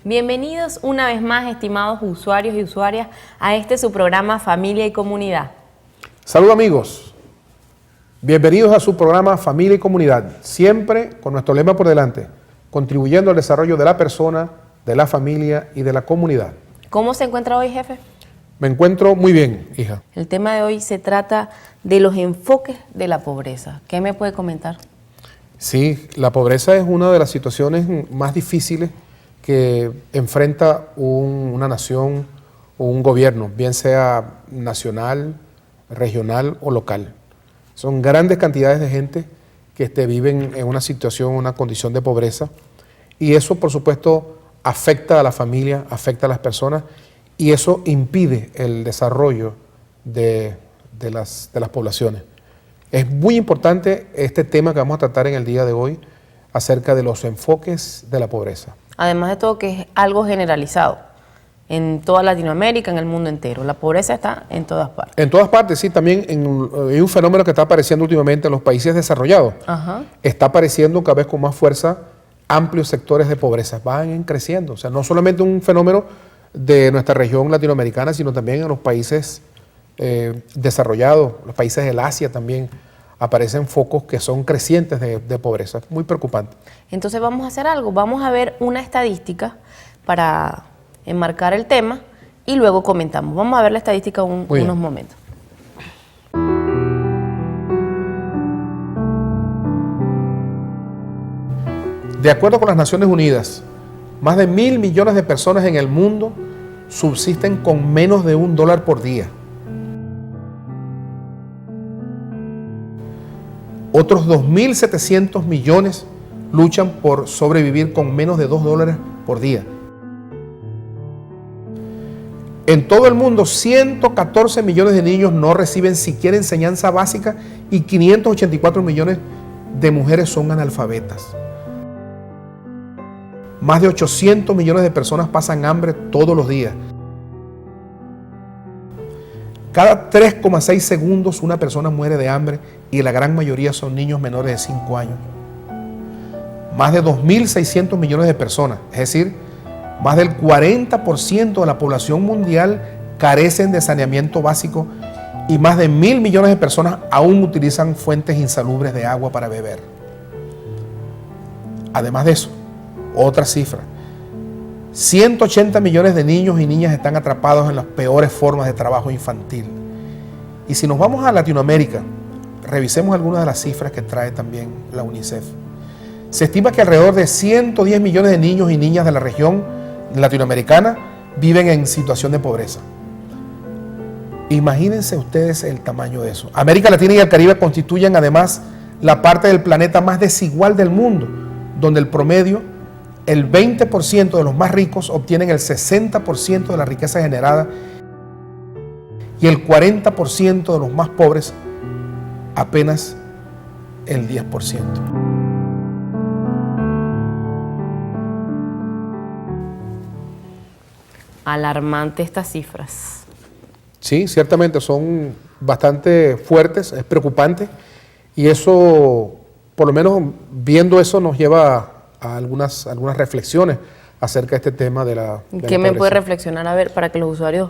Bienvenidos una vez más, estimados usuarios y usuarias, a este su programa Familia y Comunidad. Saludos amigos, bienvenidos a su programa Familia y Comunidad, siempre con nuestro lema por delante, contribuyendo al desarrollo de la persona, de la familia y de la comunidad. ¿Cómo se encuentra hoy, jefe? Me encuentro muy bien, hija. El tema de hoy se trata de los enfoques de la pobreza. ¿Qué me puede comentar? Sí, la pobreza es una de las situaciones más difíciles que enfrenta una nación o un gobierno, bien sea nacional, regional o local. Son grandes cantidades de gente que viven en una situación, una condición de pobreza, y eso, por supuesto, afecta a la familia, afecta a las personas, y eso impide el desarrollo de las poblaciones. Es muy importante este tema que vamos a tratar en el día de hoy acerca de los enfoques de la pobreza. Además de todo, que es algo generalizado en toda Latinoamérica, en el mundo entero. La pobreza está en todas partes. En todas partes, sí. También hay un fenómeno que está apareciendo últimamente en los países desarrollados. Está apareciendo cada vez con más fuerza amplios sectores de pobreza. Van creciendo. O sea, no solamente un fenómeno de nuestra región latinoamericana, sino también en los países desarrollados, los países del Asia también aparecen focos que son crecientes de pobreza. Muy preocupante. Entonces vamos a hacer algo. Vamos a ver una estadística para enmarcar el tema y luego comentamos. Vamos a ver la estadística unos momentos. De acuerdo con las Naciones Unidas, más de 1.000 millones de personas en el mundo subsisten con menos de $1 por día. Otros 2.700 millones luchan por sobrevivir con menos de $2 por día. En todo el mundo, 114 millones de niños no reciben siquiera enseñanza básica y 584 millones de mujeres son analfabetas. Más de 800 millones de personas pasan hambre todos los días. Cada 3,6 segundos una persona muere de hambre y la gran mayoría son niños menores de 5 años. Más de 2.600 millones de personas, es decir, más del 40% de la población mundial carecen de saneamiento básico y más de 1.000 millones de personas aún utilizan fuentes insalubres de agua para beber. Además de eso, otra cifra, 180 millones de niños y niñas están atrapados en las peores formas de trabajo infantil. Y si nos vamos a Latinoamérica, revisemos algunas de las cifras que trae también la UNICEF. Se estima que alrededor de 110 millones de niños y niñas de la región latinoamericana viven en situación de pobreza. Imagínense ustedes el tamaño de eso. América Latina y el Caribe constituyen además la parte del planeta más desigual del mundo, donde el promedio, el 20% de los más ricos obtienen el 60% de la riqueza generada y el 40% de los más pobres apenas el 10%. Alarmante estas cifras. Sí, ciertamente son bastante fuertes, es preocupante, y eso, por lo menos viendo eso, nos lleva a algunas reflexiones acerca de este tema de la ¿Qué me puede reflexionar, a ver, para que los usuarios...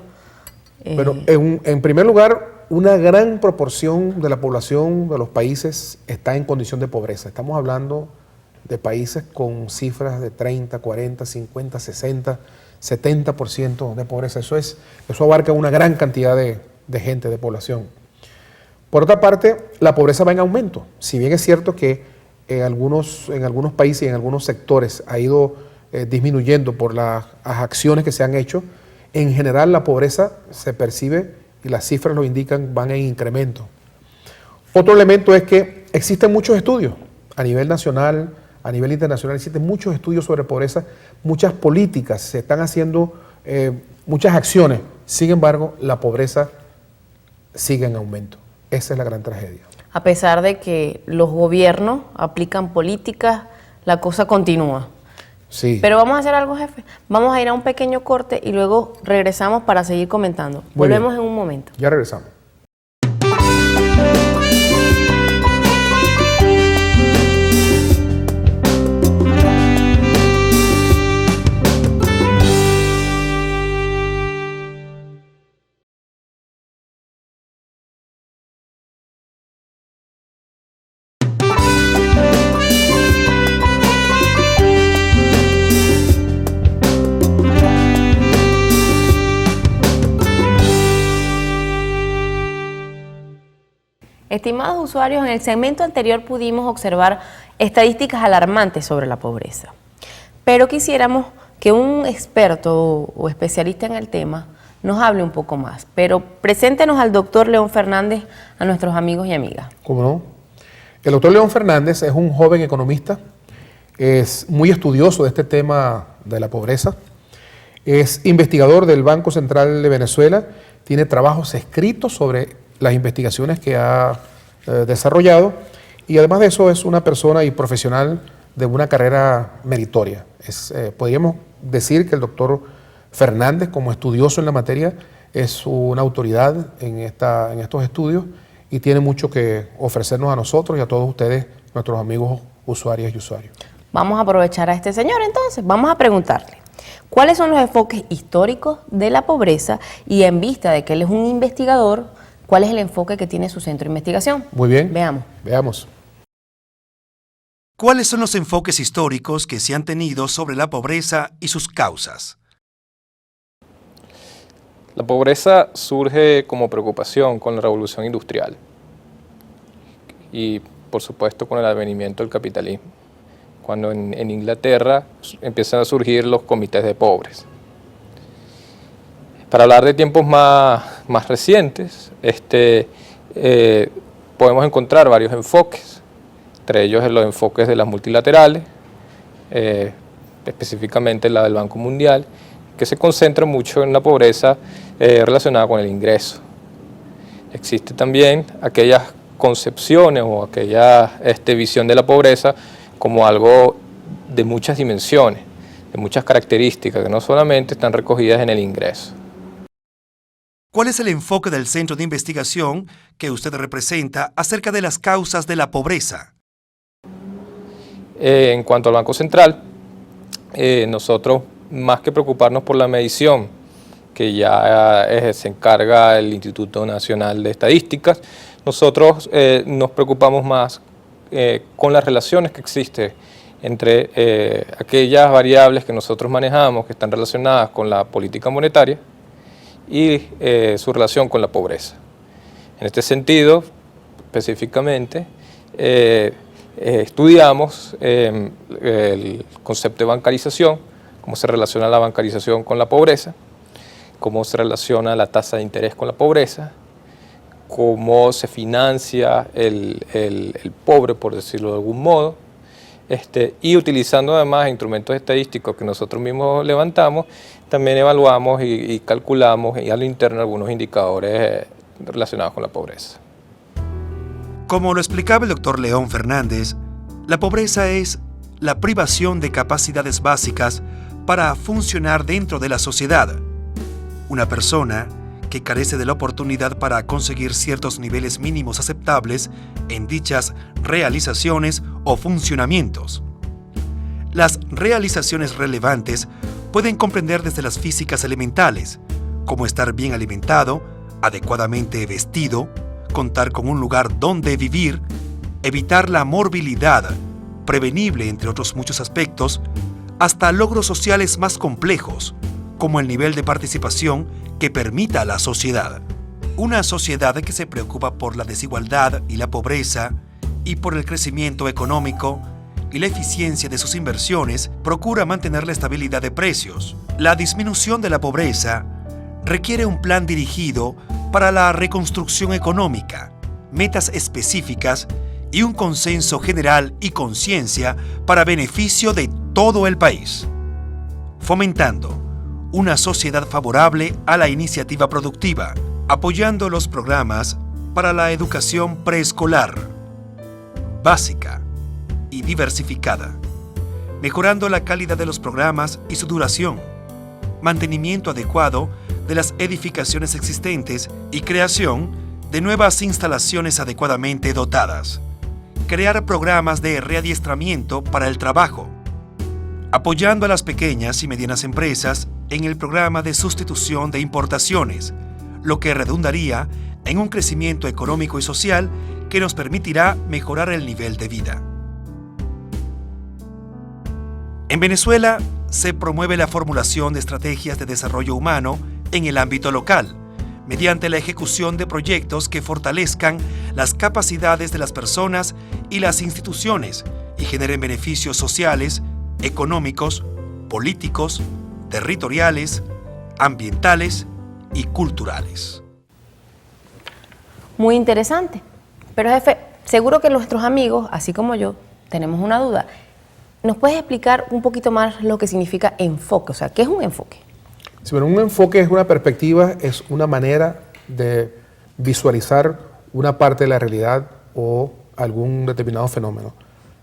Bueno, en primer lugar, una gran proporción de la población de los países está en condición de pobreza. Estamos hablando de países con cifras de 30, 40, 50, 60, 70% de pobreza. Eso abarca una gran cantidad de gente, de población. Por otra parte, la pobreza va en aumento. Si bien es cierto que en algunos países y en algunos sectores ha ido disminuyendo por las acciones que se han hecho, en general la pobreza se percibe, y las cifras lo indican, van en incremento. Otro elemento es que existen muchos estudios a nivel nacional, a nivel internacional, existen muchos estudios sobre pobreza, muchas políticas, se están haciendo muchas acciones. Sin embargo, la pobreza sigue en aumento. Esa es la gran tragedia. A pesar de que los gobiernos aplican políticas, la cosa continúa. Sí. Pero vamos a hacer algo, jefe. Vamos a ir a un pequeño corte y luego regresamos para seguir comentando. Volvemos en un momento. Ya regresamos. Estimados usuarios, en el segmento anterior pudimos observar estadísticas alarmantes sobre la pobreza, pero quisiéramos que un experto o especialista en el tema nos hable un poco más. Pero preséntenos al doctor León Fernández a nuestros amigos y amigas. ¿Cómo no? El doctor León Fernández es un joven economista, es muy estudioso de este tema de la pobreza, es investigador del Banco Central de Venezuela, tiene trabajos escritos sobre las investigaciones que ha desarrollado y además de eso es una persona y profesional de una carrera meritoria. Podríamos decir que el doctor Fernández, como estudioso en la materia, es una autoridad en estos estudios y tiene mucho que ofrecernos a nosotros y a todos ustedes, nuestros amigos usuarias y usuarios. Vamos a aprovechar a este señor entonces, vamos a preguntarle, ¿cuáles son los enfoques históricos de la pobreza? Y en vista de que él es un investigador, ¿cuál es el enfoque que tiene su centro de investigación? Muy bien. Veamos. ¿Cuáles son los enfoques históricos que se han tenido sobre la pobreza y sus causas? La pobreza surge como preocupación con la revolución industrial y, por supuesto, con el advenimiento del capitalismo, cuando en Inglaterra empiezan a surgir los comités de pobres. Para hablar de tiempos más recientes, podemos encontrar varios enfoques, entre ellos los enfoques de las multilaterales, específicamente la del Banco Mundial, que se concentra mucho en la pobreza relacionada con el ingreso. Existe también aquellas concepciones o aquella visión de la pobreza como algo de muchas dimensiones, de muchas características, que no solamente están recogidas en el ingreso. ¿Cuál es el enfoque del centro de investigación que usted representa acerca de las causas de la pobreza? En cuanto al Banco Central, nosotros, más que preocuparnos por la medición, que ya se encarga el Instituto Nacional de Estadísticas, nosotros nos preocupamos más con las relaciones que existen entre aquellas variables que nosotros manejamos que están relacionadas con la política monetaria y su relación con la pobreza. En este sentido, específicamente, estudiamos el concepto de bancarización, cómo se relaciona la bancarización con la pobreza, cómo se relaciona la tasa de interés con la pobreza, cómo se financia el pobre, por decirlo de algún modo, y utilizando además instrumentos estadísticos que nosotros mismos levantamos, también evaluamos y calculamos y a lo interno algunos indicadores relacionados con la pobreza. Como lo explicaba el doctor León Fernández, la pobreza es la privación de capacidades básicas para funcionar dentro de la sociedad. Una persona que carece de la oportunidad para conseguir ciertos niveles mínimos aceptables en dichas realizaciones o funcionamientos. Las realizaciones relevantes pueden comprender desde las físicas elementales, como estar bien alimentado, adecuadamente vestido, contar con un lugar donde vivir, evitar la morbilidad, prevenible entre otros muchos aspectos, hasta logros sociales más complejos, como el nivel de participación que permita a la sociedad. Una sociedad que se preocupa por la desigualdad y la pobreza y por el crecimiento económico y la eficiencia de sus inversiones procura mantener la estabilidad de precios. La disminución de la pobreza requiere un plan dirigido para la reconstrucción económica, metas específicas y un consenso general y conciencia para beneficio de todo el país, fomentando una sociedad favorable a la iniciativa productiva, apoyando los programas para la educación preescolar, básica y diversificada, mejorando la calidad de los programas y su duración, mantenimiento adecuado de las edificaciones existentes y creación de nuevas instalaciones adecuadamente dotadas, crear programas de readiestramiento para el trabajo, apoyando a las pequeñas y medianas empresas en el programa de sustitución de importaciones, lo que redundaría en un crecimiento económico y social que nos permitirá mejorar el nivel de vida. En Venezuela se promueve la formulación de estrategias de desarrollo humano en el ámbito local, mediante la ejecución de proyectos que fortalezcan las capacidades de las personas y las instituciones y generen beneficios sociales, económicos, políticos, territoriales, ambientales y culturales. Muy interesante. Pero jefe, seguro que nuestros amigos, así como yo, tenemos una duda. ¿Nos puedes explicar un poquito más lo que significa enfoque? O sea, ¿qué es un enfoque? Sí, bueno, un enfoque es una perspectiva, es una manera de visualizar una parte de la realidad o algún determinado fenómeno.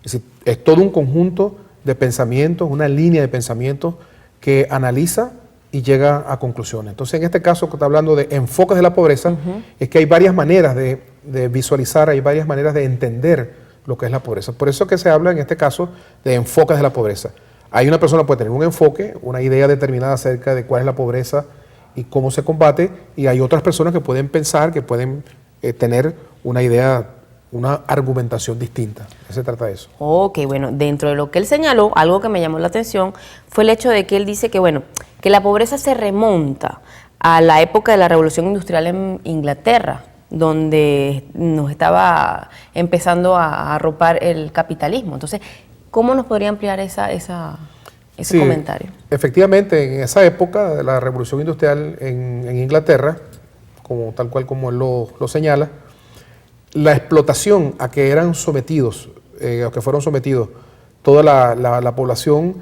Es decir, es todo un conjunto de pensamientos, una línea de pensamientos que analiza y llega a conclusiones. Entonces, en este caso, que está hablando de enfoques de la pobreza, es que hay varias maneras de visualizar, hay varias maneras de entender lo que es la pobreza. Por eso que se habla en este caso de enfoques de la pobreza. Hay una persona que puede tener un enfoque, una idea determinada acerca de cuál es la pobreza y cómo se combate, y hay otras personas que pueden pensar, que pueden tener una idea, una argumentación distinta. Se trata de eso. Ok, bueno, dentro de lo que él señaló, algo que me llamó la atención fue el hecho de que él dice que, bueno, que la pobreza se remonta a la época de la Revolución Industrial en Inglaterra, donde nos estaba empezando a arropar el capitalismo. Entonces, ¿cómo nos podría ampliar ese comentario? Efectivamente, en esa época de la Revolución Industrial en Inglaterra, tal cual como él lo señala, la explotación a que eran sometidos, a que fueron sometidos toda la población,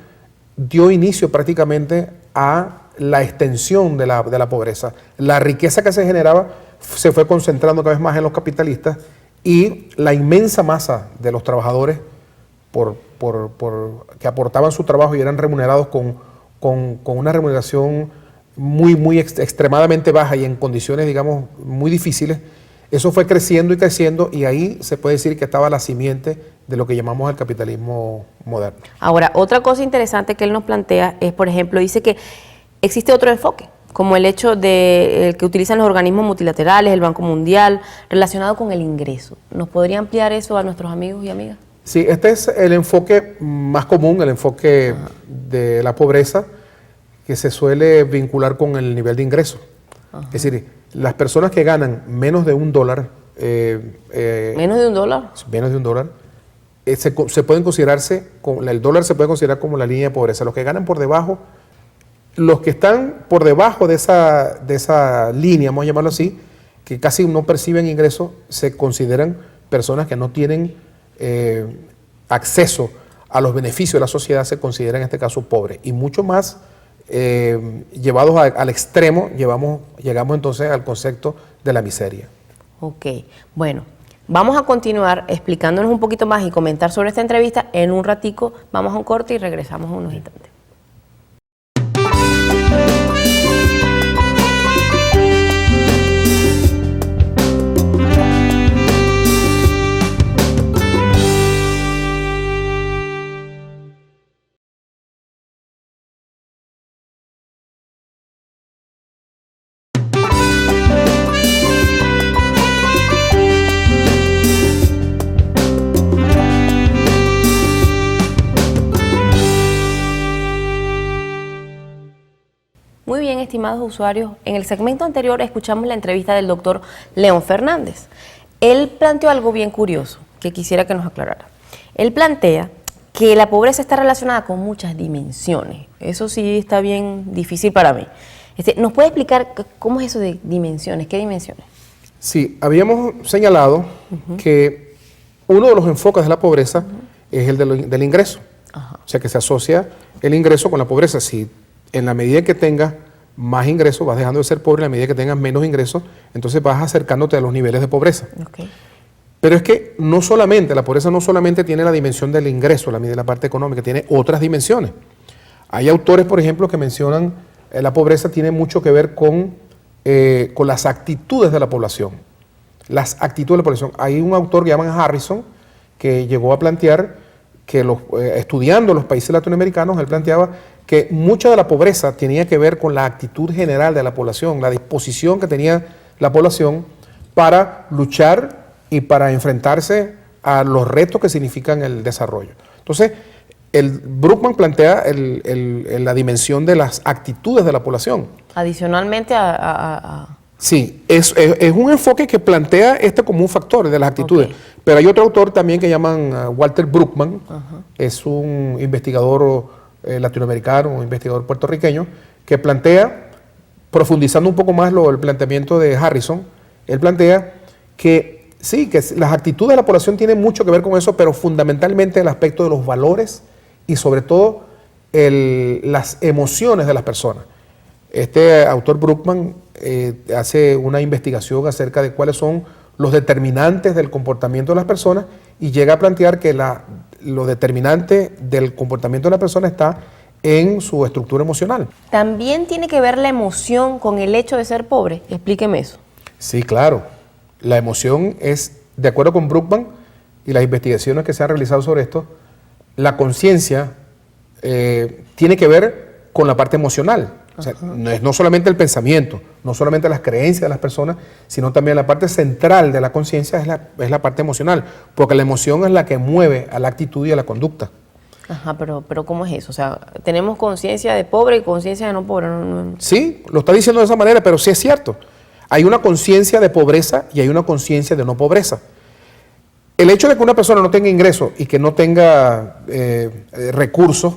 dio inicio prácticamente a la extensión de la pobreza. La riqueza que se generaba se fue concentrando cada vez más en los capitalistas y la inmensa masa de los trabajadores que aportaban su trabajo y eran remunerados con una remuneración muy extremadamente baja y en condiciones, digamos, muy difíciles. Eso fue creciendo y creciendo, y ahí se puede decir que estaba la simiente de lo que llamamos el capitalismo moderno. Ahora, otra cosa interesante que él nos plantea es, por ejemplo, dice que existe otro enfoque, como el hecho de el que utilizan los organismos multilaterales, el Banco Mundial, relacionado con el ingreso. ¿Nos podría ampliar eso a nuestros amigos y amigas? Sí, este es el enfoque más común, el enfoque de la pobreza, que se suele vincular con el nivel de ingreso. Es decir, las personas que ganan menos de $1, ¿menos de $1? Menos de $1, se pueden considerarse, el dólar se puede considerar como la línea de pobreza. Los que ganan por debajo, los que están por debajo de esa línea, vamos a llamarlo así, que casi no perciben ingresos, se consideran personas que no tienen acceso a los beneficios de la sociedad, se consideran en este caso pobres. Y mucho más llevados al extremo, llegamos entonces al concepto de la miseria. Ok, bueno, vamos a continuar explicándonos un poquito más y comentar sobre esta entrevista. En un ratico vamos a un corte y regresamos en unos instantes. Muy bien, estimados usuarios, en el segmento anterior escuchamos la entrevista del doctor León Fernández. Él planteó algo bien curioso que quisiera que nos aclarara. Él plantea que la pobreza está relacionada con muchas dimensiones. Eso sí está bien difícil para mí. ¿Nos puede explicar cómo es eso de dimensiones? ¿Qué dimensiones? Sí, habíamos señalado que uno de los enfoques de la pobreza es el del ingreso. O sea, que se asocia el ingreso con la pobreza. Si en la medida que tengas más ingresos, vas dejando de ser pobre, en la medida que tengas menos ingresos, entonces vas acercándote a los niveles de pobreza. Okay. Pero es que la pobreza no solamente tiene la dimensión del ingreso, la parte económica, tiene otras dimensiones. Hay autores, por ejemplo, que mencionan la pobreza tiene mucho que ver con las actitudes de la población. Las actitudes de la población. Hay un autor que llaman Harrison que llegó a plantear que estudiando los países latinoamericanos, él planteaba que mucha de la pobreza tenía que ver con la actitud general de la población, la disposición que tenía la población para luchar y para enfrentarse a los retos que significan el desarrollo. Entonces, Brookman plantea la dimensión de las actitudes de la población. Adicionalmente a Sí, es un enfoque que plantea este como un factor de las actitudes. Ok. Pero hay otro autor también que llaman Walter Bruckmann, es un investigador latinoamericano, un investigador puertorriqueño, que plantea, profundizando un poco más el planteamiento de Harrison, él plantea que sí, que las actitudes de la población tienen mucho que ver con eso, pero fundamentalmente el aspecto de los valores y sobre todo las emociones de las personas. Este autor Bruckmann hace una investigación acerca de cuáles son los determinantes del comportamiento de las personas y llega a plantear que lo determinante del comportamiento de la persona está en su estructura emocional. ¿También tiene que ver la emoción con el hecho de ser pobre? Explíqueme eso. Sí, claro. La emoción es, de acuerdo con Bruckmann y las investigaciones que se han realizado sobre esto, la conciencia tiene que ver con la parte emocional. O sea, no solamente el pensamiento, no solamente las creencias de las personas, sino también la parte central de la conciencia es la parte emocional, porque la emoción es la que mueve a la actitud y a la conducta. Ajá, pero ¿cómo es eso? O sea, tenemos conciencia de pobre y conciencia de no pobre. Sí, lo está diciendo de esa manera, pero sí es cierto. Hay una conciencia de pobreza y hay una conciencia de no pobreza. El hecho de que una persona no tenga ingresos y que no tenga recursos,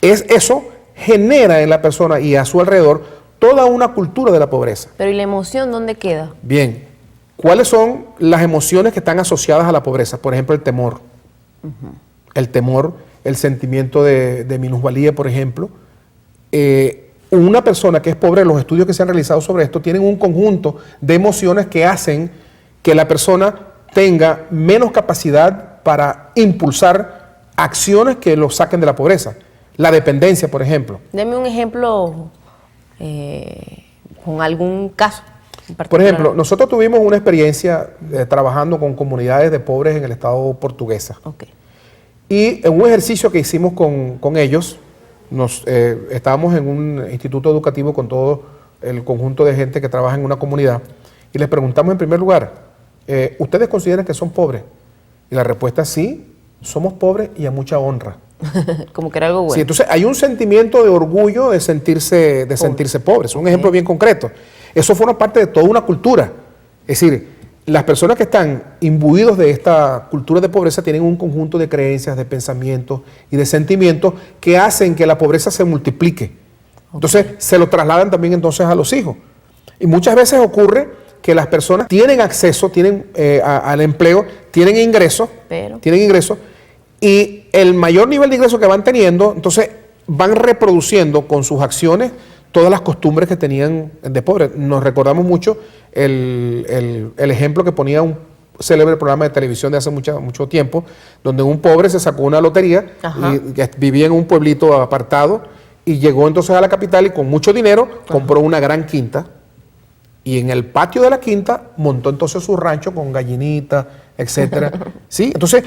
eso genera en la persona y a su alrededor toda una cultura de la pobreza. Pero ¿y la emoción dónde queda? Bien, ¿cuáles son las emociones que están asociadas a la pobreza? Por ejemplo, el temor. El temor, el sentimiento de minusvalía, por ejemplo. Una persona que es pobre, los estudios que se han realizado sobre esto tienen un conjunto de emociones que hacen que la persona tenga menos capacidad para impulsar acciones que lo saquen de la pobreza. La dependencia, por ejemplo. Deme un ejemplo con algún caso en particular. Por ejemplo, nosotros tuvimos una experiencia trabajando con comunidades de pobres en el estado portuguesa. Ok. Y en un ejercicio que hicimos con ellos, estábamos en un instituto educativo con todo el conjunto de gente que trabaja en una comunidad y les preguntamos en primer lugar, ¿ustedes consideran que son pobres? Y la respuesta es sí, somos pobres y a mucha honra. Como que era algo bueno. Sí, entonces hay un sentimiento de orgullo de sentirse pobre. Es un ejemplo bien concreto. Eso forma parte de toda una cultura. Es decir, las personas que están imbuidos de esta cultura de pobreza tienen un conjunto de creencias, de pensamientos y de sentimientos que hacen que la pobreza se multiplique. Entonces se lo trasladan también entonces a los hijos. Y muchas veces ocurre que las personas tienen acceso, al empleo, tienen ingresos, y el mayor nivel de ingresos que van teniendo, entonces van reproduciendo con sus acciones todas las costumbres que tenían de pobres. Nos recordamos mucho el ejemplo que ponía un célebre programa de televisión de hace mucho tiempo, donde un pobre se sacó una lotería y vivía en un pueblito apartado y llegó entonces a la capital y con mucho dinero compró una gran quinta y en el patio de la quinta montó entonces su rancho con gallinitas, etcétera. ¿Sí? Entonces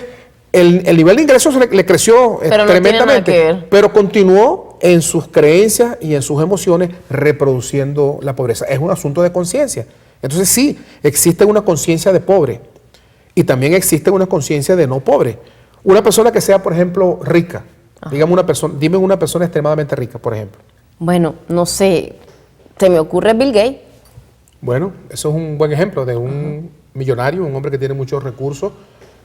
el nivel de ingresos le creció tremendamente, pero continuó en sus creencias y en sus emociones reproduciendo la pobreza. Es un asunto de conciencia. Entonces sí, existe una conciencia de pobre y también existe una conciencia de no pobre. Una persona que sea, por ejemplo, rica, dime una persona extremadamente rica, por ejemplo. Bueno, no sé, se me ocurre Bill Gates. Bueno, eso es un buen ejemplo de un millonario, un hombre que tiene muchos recursos,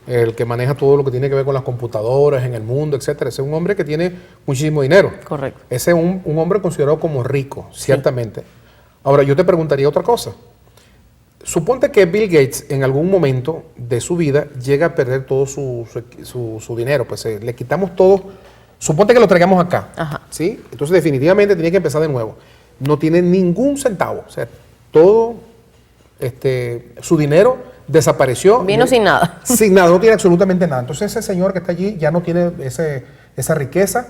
el que maneja todo lo que tiene que ver con las computadoras en el mundo, etcétera. Ese es un hombre que tiene muchísimo dinero. Correcto. Ese es un hombre considerado como rico, ciertamente. Ahora, yo te preguntaría otra cosa. Suponte que Bill Gates en algún momento de su vida llega a perder todo su dinero, pues le quitamos todo. Suponte que lo traigamos acá, ¿sí? Entonces definitivamente tiene que empezar de nuevo. No tiene ningún centavo, o sea, todo su dinero desapareció. Vino sin nada. Sin nada, no tiene absolutamente nada. Entonces ese señor que está allí ya no tiene esa riqueza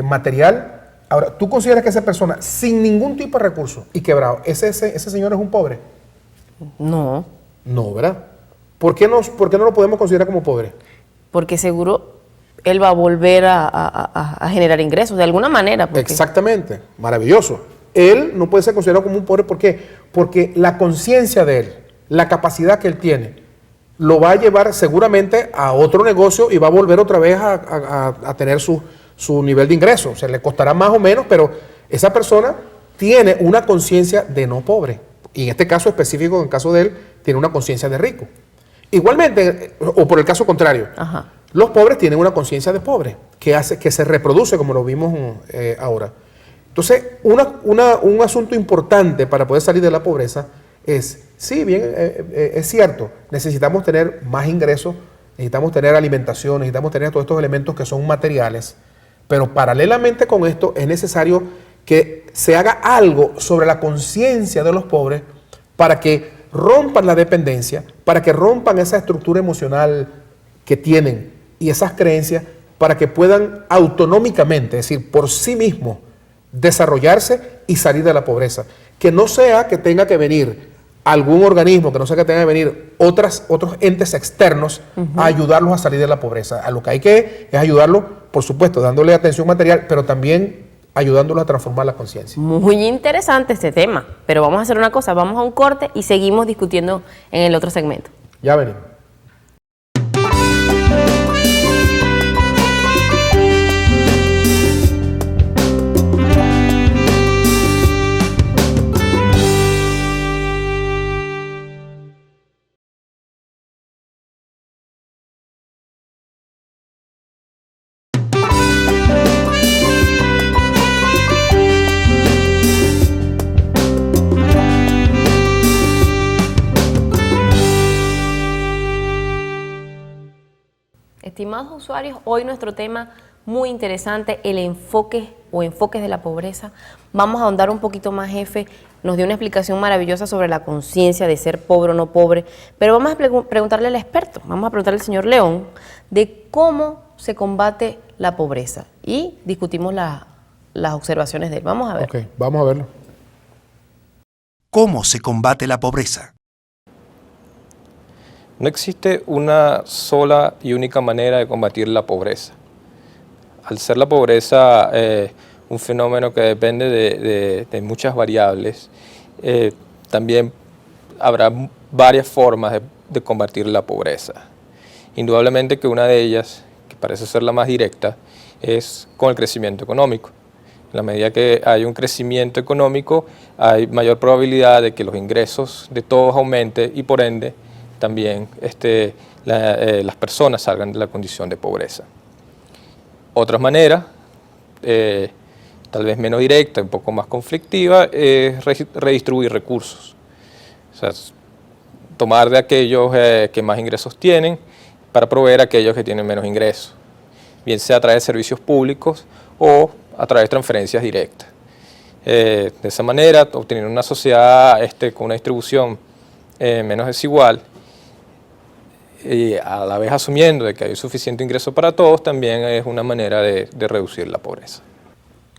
material. Ahora, ¿tú consideras que esa persona sin ningún tipo de recurso y quebrado, ese señor es un pobre? No. No, ¿verdad? ¿Por qué no lo podemos considerar como pobre? Porque seguro él va a volver a generar ingresos de alguna manera. Exactamente, maravilloso. Él no puede ser considerado como un pobre, ¿por qué? Porque la conciencia de él, la capacidad que él tiene, lo va a llevar seguramente a otro negocio y va a volver otra vez a tener su nivel de ingreso. O sea, le costará más o menos, pero esa persona tiene una conciencia de no pobre. Y en este caso específico, en el caso de él, tiene una conciencia de rico. Igualmente, o por el caso contrario, Ajá. los pobres tienen una conciencia de pobre, que se reproduce como lo vimos ahora. Entonces, un asunto importante para poder salir de la pobreza es, sí, bien, es cierto, necesitamos tener más ingresos, necesitamos tener alimentación, necesitamos tener todos estos elementos que son materiales, pero paralelamente con esto es necesario que se haga algo sobre la conciencia de los pobres para que rompan la dependencia, para que rompan esa estructura emocional que tienen y esas creencias, para que puedan autonómicamente, es decir, por sí mismos, desarrollarse y salir de la pobreza. Que no sea que tenga que venir algún organismo, que no sea que tenga que venir otros entes externos a ayudarlos a salir de la pobreza. A lo que hay que es ayudarlos, por supuesto, dándole atención material, pero también ayudándolos a transformar la conciencia. Muy interesante este tema, pero vamos a hacer una cosa, vamos a un corte y seguimos discutiendo en el otro segmento. Ya venimos. Estimados usuarios, hoy nuestro tema muy interesante, el enfoque o enfoques de la pobreza. Vamos a ahondar un poquito más, jefe. Nos dio una explicación maravillosa sobre la conciencia de ser pobre o no pobre, pero vamos a preguntarle al experto, vamos a preguntarle al señor León de cómo se combate la pobreza y discutimos las observaciones de él. Vamos a ver. Ok, vamos a verlo. ¿Cómo se combate la pobreza? No existe una sola y única manera de combatir la pobreza. Al ser la pobreza un fenómeno que depende de muchas variables, también habrá varias formas de combatir la pobreza. Indudablemente que una de ellas, que parece ser la más directa, es con el crecimiento económico. En la medida que hay un crecimiento económico, hay mayor probabilidad de que los ingresos de todos aumenten y por ende también las personas salgan de la condición de pobreza. Otra manera, tal vez menos directa, un poco más conflictiva, es redistribuir recursos. O sea, tomar de aquellos que más ingresos tienen para proveer a aquellos que tienen menos ingresos, bien sea a través de servicios públicos o a través de transferencias directas. De esa manera, obtener una sociedad con una distribución menos desigual, y a la vez asumiendo de que hay suficiente ingreso para todos, también es una manera de reducir la pobreza.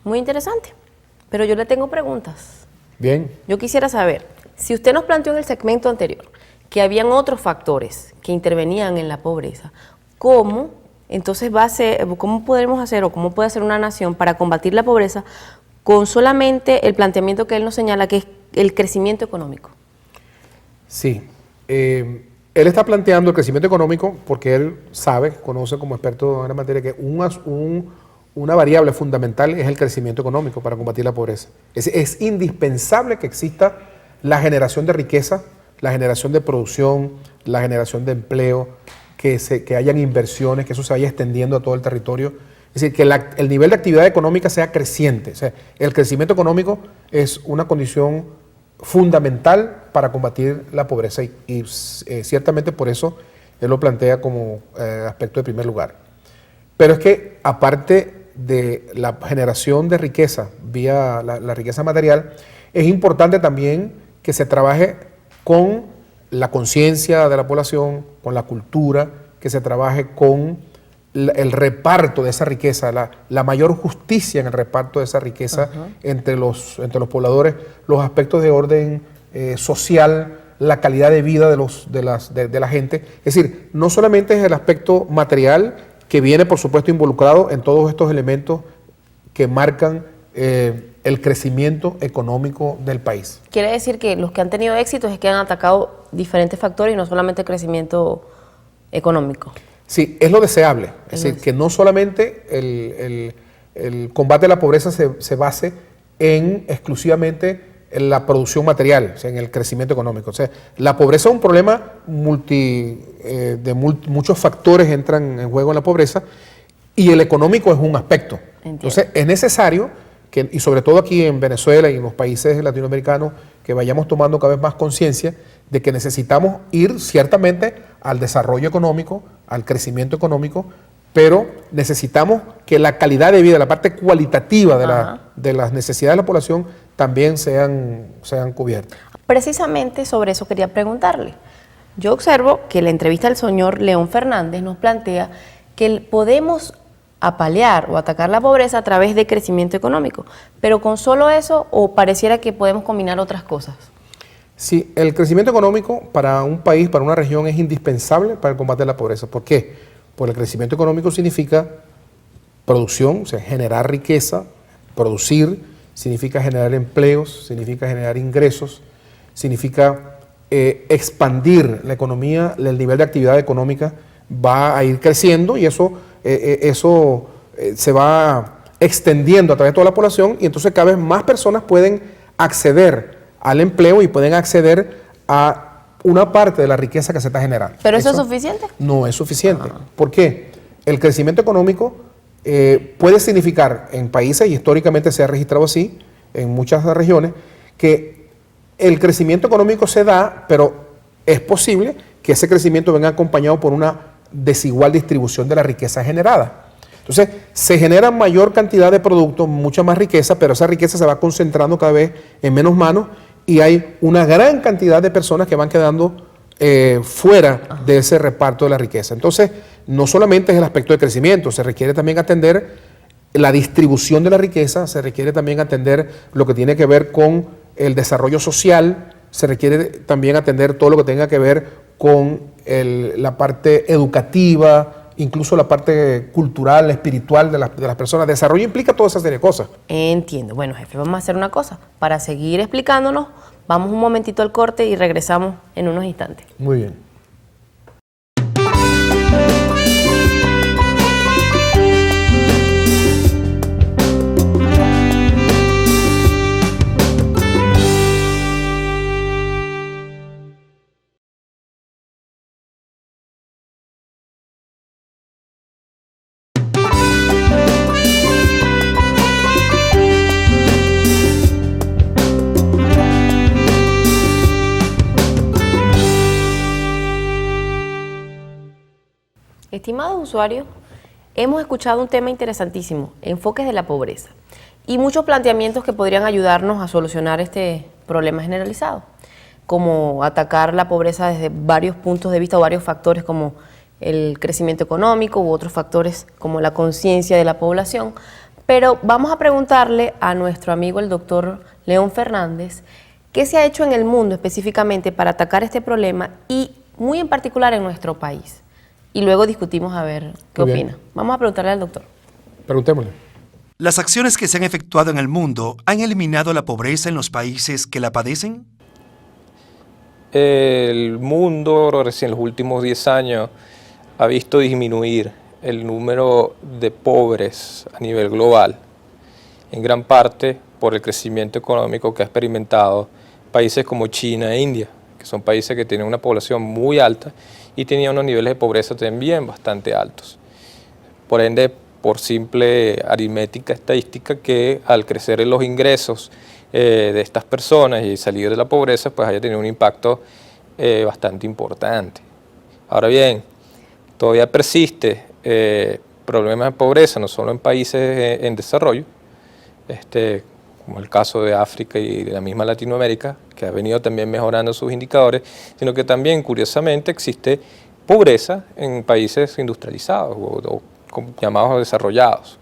Muy interesante, pero yo le tengo preguntas. Bien. Yo quisiera saber, si usted nos planteó en el segmento anterior que habían otros factores que intervenían en la pobreza, ¿cómo entonces cómo podremos hacer o cómo puede hacer una nación para combatir la pobreza con solamente el planteamiento que él nos señala, que es el crecimiento económico? Sí. Él está planteando el crecimiento económico porque él conoce como experto en la materia que una variable fundamental es el crecimiento económico para combatir la pobreza. Es indispensable que exista la generación de riqueza, la generación de producción, la generación de empleo, que hayan inversiones, que eso se vaya extendiendo a todo el territorio. Es decir, que el nivel de actividad económica sea creciente. O sea, el crecimiento económico es una condición fundamental para combatir la pobreza y ciertamente por eso él lo plantea como aspecto de primer lugar. Pero es que aparte de la generación de riqueza vía la riqueza material, es importante también que se trabaje con la conciencia de la población, con la cultura, que se trabaje con el reparto de esa riqueza, la mayor justicia en el reparto de esa riqueza entre los pobladores, los aspectos de orden social, la calidad de vida de la gente. Es decir, no solamente es el aspecto material que viene, por supuesto, involucrado en todos estos elementos que marcan el crecimiento económico del país. Quiere decir que los que han tenido éxito es que han atacado diferentes factores y no solamente el crecimiento económico. Sí, es lo deseable. Es decir, que no solamente el combate a la pobreza se base en exclusivamente la producción material, o sea, en el crecimiento económico. O sea, la pobreza es un problema muchos factores entran en juego en la pobreza y el económico es un aspecto. Entiendo. Entonces, es necesario que, y sobre todo aquí en Venezuela y en los países latinoamericanos, que vayamos tomando cada vez más conciencia de que necesitamos ir ciertamente al desarrollo económico, al crecimiento económico, pero necesitamos que la calidad de vida, la parte cualitativa de las necesidades de la población también sean cubiertas. Precisamente sobre eso quería preguntarle. Yo observo que la entrevista del señor León Fernández nos plantea que podemos apalear o atacar la pobreza a través de crecimiento económico, pero con solo eso o pareciera que podemos combinar otras cosas. Sí, el crecimiento económico para un país, para una región es indispensable para el combate a la pobreza. ¿Por qué? Porque el crecimiento económico significa producción, o sea, generar riqueza, producir, significa generar empleos, significa generar ingresos, significa expandir la economía, el nivel de actividad económica va a ir creciendo y eso se va extendiendo a través de toda la población y entonces cada vez más personas pueden acceder al empleo y pueden acceder a una parte de la riqueza que se está generando. ¿Pero eso es suficiente? No es suficiente. ¿Por qué? El crecimiento económico puede significar en países, y históricamente se ha registrado así, en muchas regiones, que el crecimiento económico se da, pero es posible que ese crecimiento venga acompañado por una desigual distribución de la riqueza generada. Entonces, se genera mayor cantidad de productos, mucha más riqueza, pero esa riqueza se va concentrando cada vez en menos manos y hay una gran cantidad de personas que van quedando fuera de ese reparto de la riqueza. Entonces, no solamente es el aspecto de crecimiento, se requiere también atender la distribución de la riqueza, se requiere también atender lo que tiene que ver con el desarrollo social, se requiere también atender todo lo que tenga que ver con la parte educativa, incluso la parte cultural, espiritual de las personas. Desarrollo implica toda esa serie de cosas. Entiendo. Bueno, jefe, vamos a hacer una cosa. Para seguir explicándonos, vamos un momentito al corte y regresamos en unos instantes. Muy bien. Estimados usuarios, hemos escuchado un tema interesantísimo, enfoques de la pobreza, y muchos planteamientos que podrían ayudarnos a solucionar este problema generalizado, como atacar la pobreza desde varios puntos de vista o varios factores como el crecimiento económico u otros factores como la conciencia de la población. Pero vamos a preguntarle a nuestro amigo el doctor León Fernández qué se ha hecho en el mundo específicamente para atacar este problema y muy en particular en nuestro país. Y luego discutimos a ver qué opina. Vamos a preguntarle al doctor. Preguntémosle. ¿Las acciones que se han efectuado en el mundo han eliminado la pobreza en los países que la padecen? El mundo, recién en los últimos 10 años, ha visto disminuir el número de pobres a nivel global, en gran parte por el crecimiento económico que ha experimentado países como China e India, que son países que tienen una población muy alta y tenían unos niveles de pobreza también bastante altos. Por ende, por simple aritmética estadística, que al crecer en los ingresos de estas personas y salir de la pobreza, pues haya tenido un impacto bastante importante. Ahora bien, todavía persiste problemas de pobreza, no solo en países en desarrollo, como el caso de África y de la misma Latinoamérica, que ha venido también mejorando sus indicadores, sino que también, curiosamente, existe pobreza en países industrializados o llamados desarrollados,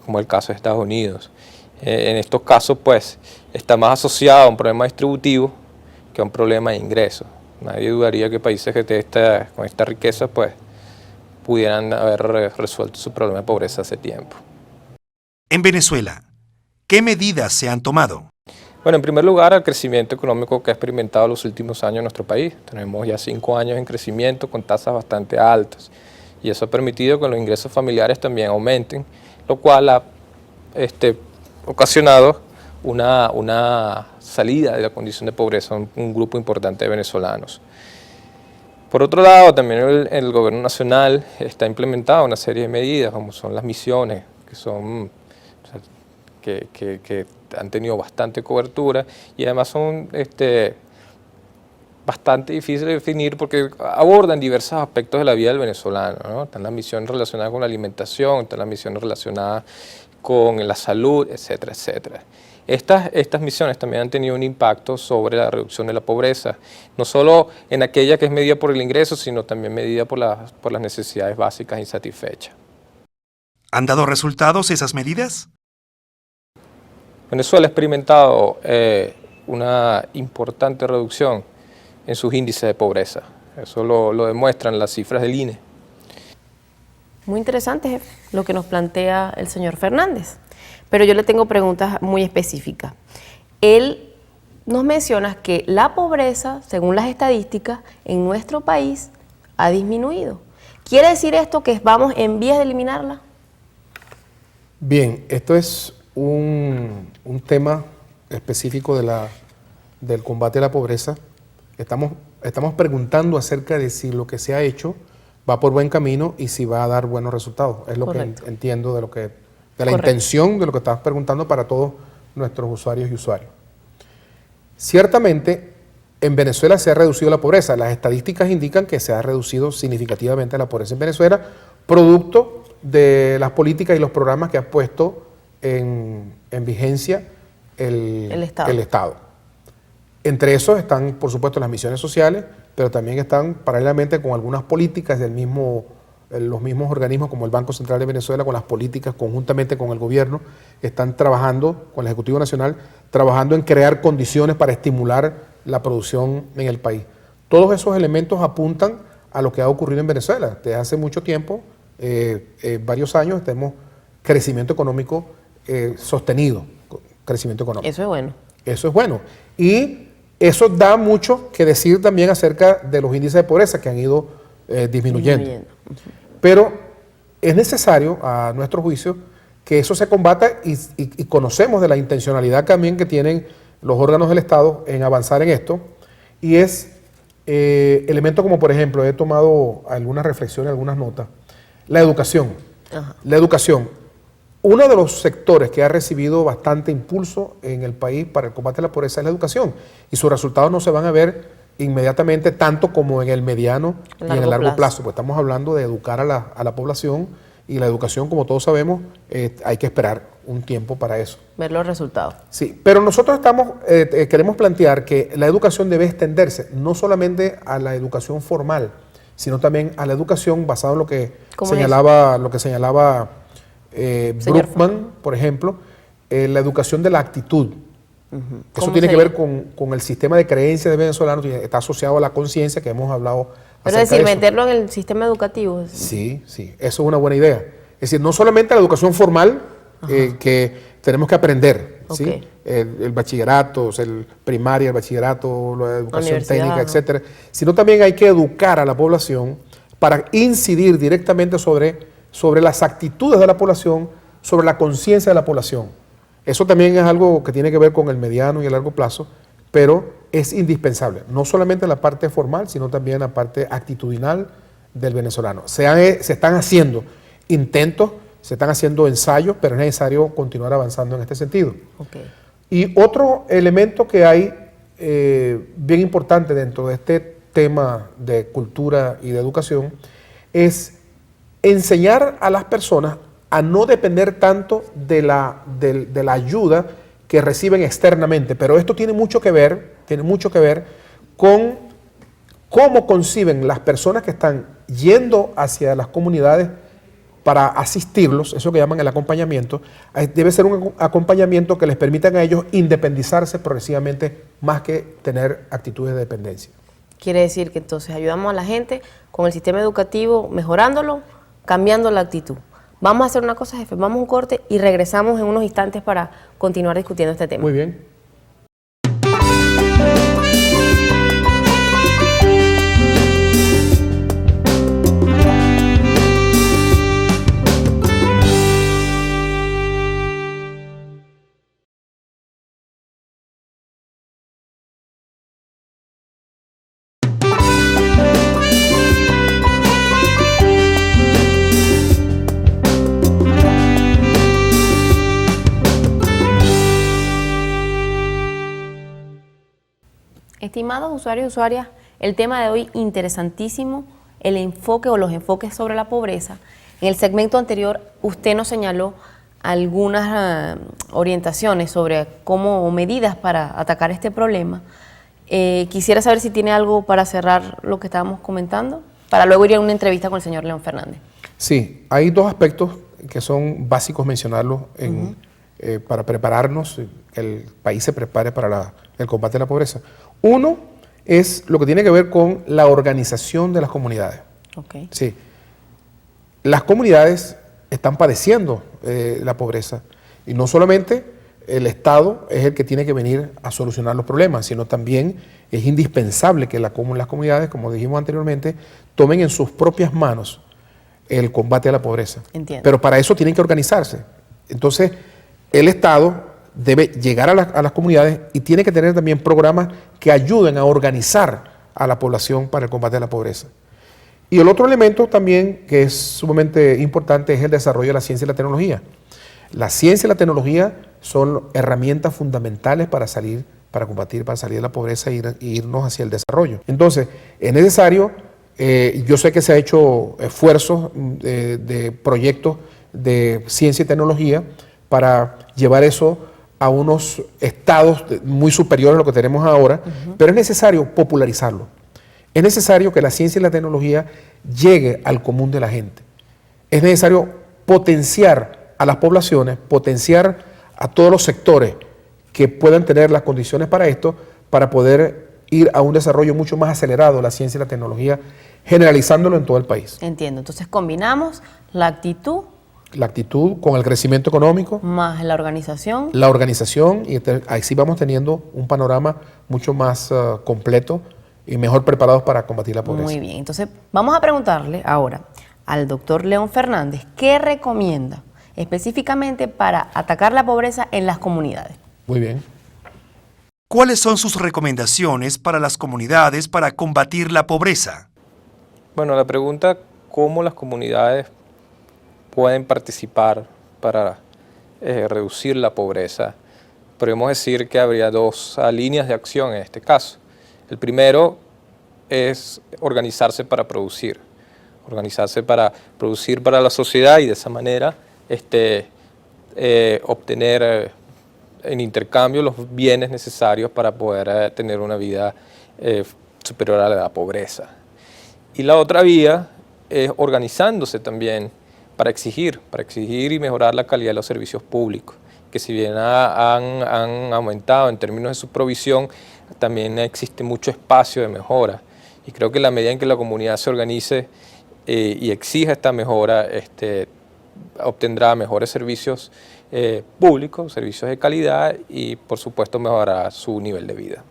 como el caso de Estados Unidos. En estos casos, pues, está más asociado a un problema distributivo que a un problema de ingresos. Nadie dudaría que países que con esta riqueza, pues, pudieran haber resuelto su problema de pobreza hace tiempo. En Venezuela, ¿qué medidas se han tomado? Bueno, en primer lugar, el crecimiento económico que ha experimentado en los últimos años en nuestro país. Tenemos ya 5 años en crecimiento con tasas bastante altas y eso ha permitido que los ingresos familiares también aumenten, lo cual ha ocasionado una salida de la condición de pobreza a un grupo importante de venezolanos. Por otro lado, también el gobierno nacional está implementando una serie de medidas, como son las misiones, que han tenido bastante cobertura y además son bastante difíciles de definir porque abordan diversos aspectos de la vida del venezolano, ¿no? Están las misiones relacionadas con la alimentación, están las misiones relacionadas con la salud, etcétera, etcétera. Estas misiones también han tenido un impacto sobre la reducción de la pobreza, no solo en aquella que es medida por el ingreso, sino también medida por las necesidades básicas insatisfechas. ¿Han dado resultados esas medidas? Venezuela ha experimentado una importante reducción en sus índices de pobreza. Eso lo demuestran las cifras del INE. Muy interesante, jefe, lo que nos plantea el señor Fernández. Pero yo le tengo preguntas muy específicas. Él nos menciona que la pobreza, según las estadísticas, en nuestro país ha disminuido. ¿Quiere decir esto que vamos en vías de eliminarla? Bien, esto es un tema específico del combate a la pobreza. Estamos preguntando acerca de si lo que se ha hecho va por buen camino y si va a dar buenos resultados. Es lo Correcto. que entiendo de la Correcto. intención de lo que estás preguntando para todos nuestros usuarios y usuarios. Ciertamente, en Venezuela se ha reducido la pobreza. Las estadísticas indican que se ha reducido significativamente la pobreza en Venezuela, producto de las políticas y los programas que ha puesto en vigencia el Estado. Entre esos están, por supuesto, las misiones sociales, pero también están paralelamente con algunas políticas los mismos organismos como el Banco Central de Venezuela, con las políticas conjuntamente con el gobierno, están trabajando con el Ejecutivo Nacional, trabajando en crear condiciones para estimular la producción en el país. Todos esos elementos apuntan a lo que ha ocurrido en Venezuela. Desde hace mucho tiempo, varios años, tenemos crecimiento económico sostenido, crecimiento económico. Eso es bueno. Eso es bueno. Y eso da mucho que decir también acerca de los índices de pobreza que han ido disminuyendo. Pero es necesario, a nuestro juicio, que eso se combata y conocemos de la intencionalidad también que tienen los órganos del Estado en avanzar en esto. Y es elementos como, por ejemplo, he tomado algunas reflexiones, algunas notas. La educación. Ajá. La educación. Uno de los sectores que ha recibido bastante impulso en el país para el combate a la pobreza es la educación. Y sus resultados no se van a ver inmediatamente tanto como en el mediano y en el largo plazo. Pues estamos hablando de educar a la población y la educación, como todos sabemos, hay que esperar un tiempo para eso. Ver los resultados. Sí, pero nosotros queremos plantear que la educación debe extenderse no solamente a la educación formal, sino también a la educación basada en lo que señalaba Brookman, por ejemplo, la educación de la actitud. Eso tiene que ver con el sistema de creencias de venezolanos, está asociado a la conciencia que hemos hablado. Pero es decir, meterlo en el sistema educativo. Sí, eso es una buena idea. Es decir, no solamente la educación formal que tenemos que aprender, ¿sí? El bachillerato, el primaria, el bachillerato, la educación técnica, etcétera, sino también hay que educar a la población para incidir directamente sobre las actitudes de la población, sobre la conciencia de la población. Eso también es algo que tiene que ver con el mediano y el largo plazo, pero es indispensable, no solamente en la parte formal, sino también en la parte actitudinal del venezolano. Se están haciendo intentos, se están haciendo ensayos, pero es necesario continuar avanzando en este sentido. Y otro elemento que hay bien importante dentro de este tema de cultura y de educación es enseñar a las personas a no depender tanto de la ayuda que reciben externamente, pero esto tiene mucho que ver con cómo conciben las personas que están yendo hacia las comunidades para asistirlos, eso que llaman el acompañamiento. Debe ser un acompañamiento que les permita a ellos independizarse progresivamente más que tener actitudes de dependencia. Quiere decir que entonces ayudamos a la gente con el sistema educativo, mejorándolo, cambiando la actitud. Vamos a hacer una cosa, jefe, vamos a un corte y regresamos en unos instantes para continuar discutiendo este tema. Muy bien. Estimados usuarios y usuarias, el tema de hoy interesantísimo, el enfoque o los enfoques sobre la pobreza. En el segmento anterior usted nos señaló algunas orientaciones sobre cómo o medidas para atacar este problema. Quisiera saber si tiene algo para cerrar lo que estábamos comentando, para luego ir a una entrevista con el señor León Fernández. Sí, hay dos aspectos que son básicos mencionarlos para prepararnos, que el país se prepare para el combate a la pobreza. Uno es lo que tiene que ver con la organización de las comunidades. Okay. Sí. Las comunidades están padeciendo la pobreza y no solamente el Estado es el que tiene que venir a solucionar los problemas, sino también es indispensable que las comunidades, como dijimos anteriormente, tomen en sus propias manos el combate a la pobreza. Entiendo. Pero para eso tienen que organizarse. Entonces, el Estado debe llegar a las comunidades y tiene que tener también programas que ayuden a organizar a la población para el combate a la pobreza. Y el otro elemento también que es sumamente importante es el desarrollo de la ciencia y la tecnología. La ciencia y la tecnología son herramientas fundamentales para salir de la pobreza e irnos hacia el desarrollo. Entonces, es necesario, yo sé que se ha hecho esfuerzos de proyectos de ciencia y tecnología para llevar eso a unos estados muy superiores a lo que tenemos ahora, pero es necesario popularizarlo. Es necesario que la ciencia y la tecnología llegue al común de la gente. Es necesario potenciar a las poblaciones, potenciar a todos los sectores que puedan tener las condiciones para esto, para poder ir a un desarrollo mucho más acelerado de la ciencia y la tecnología, generalizándolo en todo el país. Entiendo. Entonces combinamos la actitud Con el crecimiento económico, más la organización. Y así vamos teniendo un panorama mucho más completo y mejor preparados para combatir la pobreza. Muy bien, entonces vamos a preguntarle ahora al doctor León Fernández qué recomienda específicamente para atacar la pobreza en las comunidades. Muy bien. ¿Cuáles son sus recomendaciones para las comunidades para combatir la pobreza? Bueno, la pregunta, ¿cómo las comunidades pueden participar para reducir la pobreza? Podemos decir que habría dos líneas de acción en este caso. El primero es organizarse para producir para la sociedad y de esa manera obtener en intercambio los bienes necesarios para poder tener una vida superior a la pobreza. Y la otra vía es organizándose también para exigir y mejorar la calidad de los servicios públicos, que si bien han aumentado en términos de su provisión, también existe mucho espacio de mejora. Y creo que en la medida en que la comunidad se organice y exija esta mejora, obtendrá mejores servicios públicos, servicios de calidad y por supuesto mejorará su nivel de vida.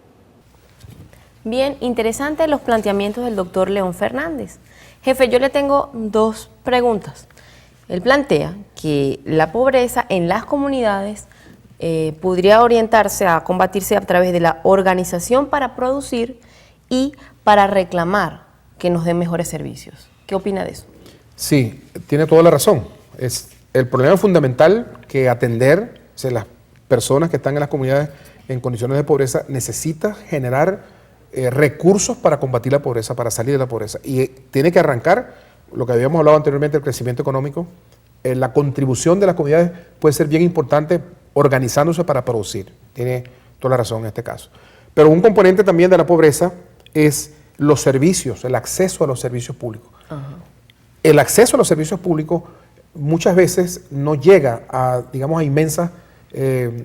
Bien, interesantes los planteamientos del doctor León Fernández. Jefe, yo le tengo dos preguntas. Él plantea que la pobreza en las comunidades podría orientarse a combatirse a través de la organización para producir y para reclamar que nos den mejores servicios. ¿Qué opina de eso? Sí, tiene toda la razón. Es el problema fundamental que atender, o sea, las personas que están en las comunidades en condiciones de pobreza necesita generar recursos para combatir la pobreza, para salir de la pobreza. Y tiene que arrancar, lo que habíamos hablado anteriormente, el crecimiento económico. La contribución de las comunidades puede ser bien importante organizándose para producir. Tiene toda la razón en este caso. Pero un componente también de la pobreza es los servicios, el acceso a los servicios públicos. El acceso a los servicios públicos muchas veces no llega a, digamos, a inmensas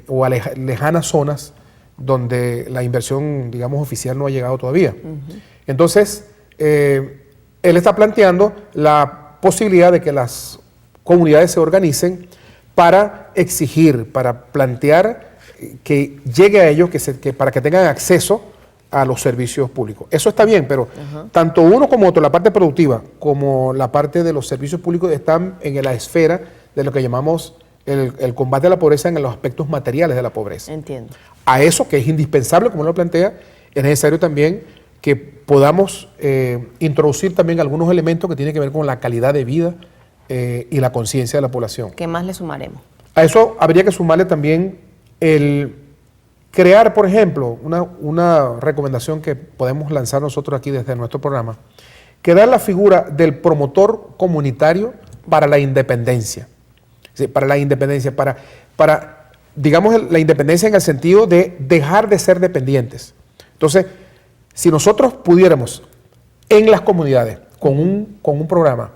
o a lejanas zonas donde la inversión, digamos, oficial no ha llegado todavía. Entonces, él está planteando la posibilidad de que las comunidades se organicen para exigir, para plantear que llegue a ellos, para que tengan acceso a los servicios públicos. Eso está bien, pero tanto uno como otro, la parte productiva como la parte de los servicios públicos, están en la esfera de lo que llamamos el combate a la pobreza en los aspectos materiales de la pobreza. Entiendo. A eso, que es indispensable, como lo plantea, es necesario también que podamos introducir también algunos elementos que tienen que ver con la calidad de vida y la conciencia de la población. ¿Qué más le sumaremos? A eso habría que sumarle también crear, por ejemplo, una recomendación que podemos lanzar nosotros aquí desde nuestro programa, crear la figura del promotor comunitario para la independencia. Sí, para la independencia, digamos, la independencia en el sentido de dejar de ser dependientes. Entonces, si nosotros pudiéramos en las comunidades, con un programa,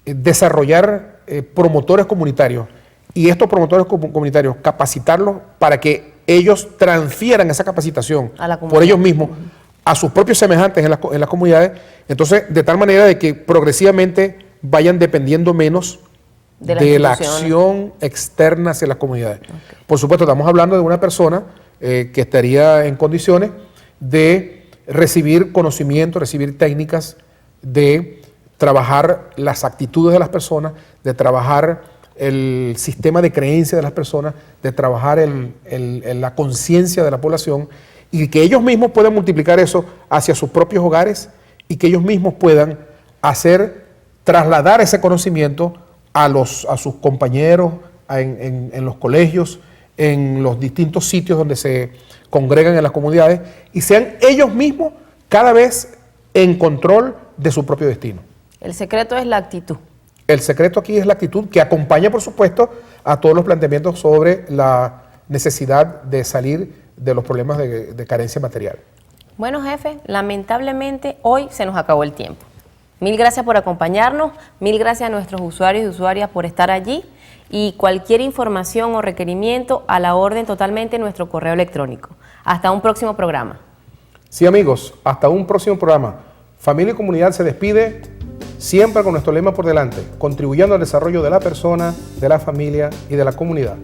desarrollar promotores comunitarios, y estos promotores comunitarios capacitarlos para que ellos transfieran esa capacitación por ellos mismos a sus propios semejantes en las comunidades, entonces de tal manera de que progresivamente vayan dependiendo menos de la acción externa hacia las comunidades. Okay. Por supuesto, estamos hablando de una persona que estaría en condiciones de recibir conocimiento, recibir técnicas, de trabajar las actitudes de las personas, de trabajar el sistema de creencia de las personas, de trabajar la conciencia de la población, y que ellos mismos puedan multiplicar eso hacia sus propios hogares y que ellos mismos puedan trasladar ese conocimiento a sus compañeros, en los colegios, en los distintos sitios donde se congregan en las comunidades, y sean ellos mismos cada vez en control de su propio destino. El secreto es la actitud. El secreto aquí es la actitud, que acompaña, por supuesto, a todos los planteamientos sobre la necesidad de salir de los problemas de carencia material. Bueno, jefe, lamentablemente hoy se nos acabó el tiempo. Mil gracias por acompañarnos, mil gracias a nuestros usuarios y usuarias por estar allí, y cualquier información o requerimiento a la orden totalmente en nuestro correo electrónico. Hasta un próximo programa. Sí, amigos, hasta un próximo programa. Familia y Comunidad se despide siempre con nuestro lema por delante, contribuyendo al desarrollo de la persona, de la familia y de la comunidad.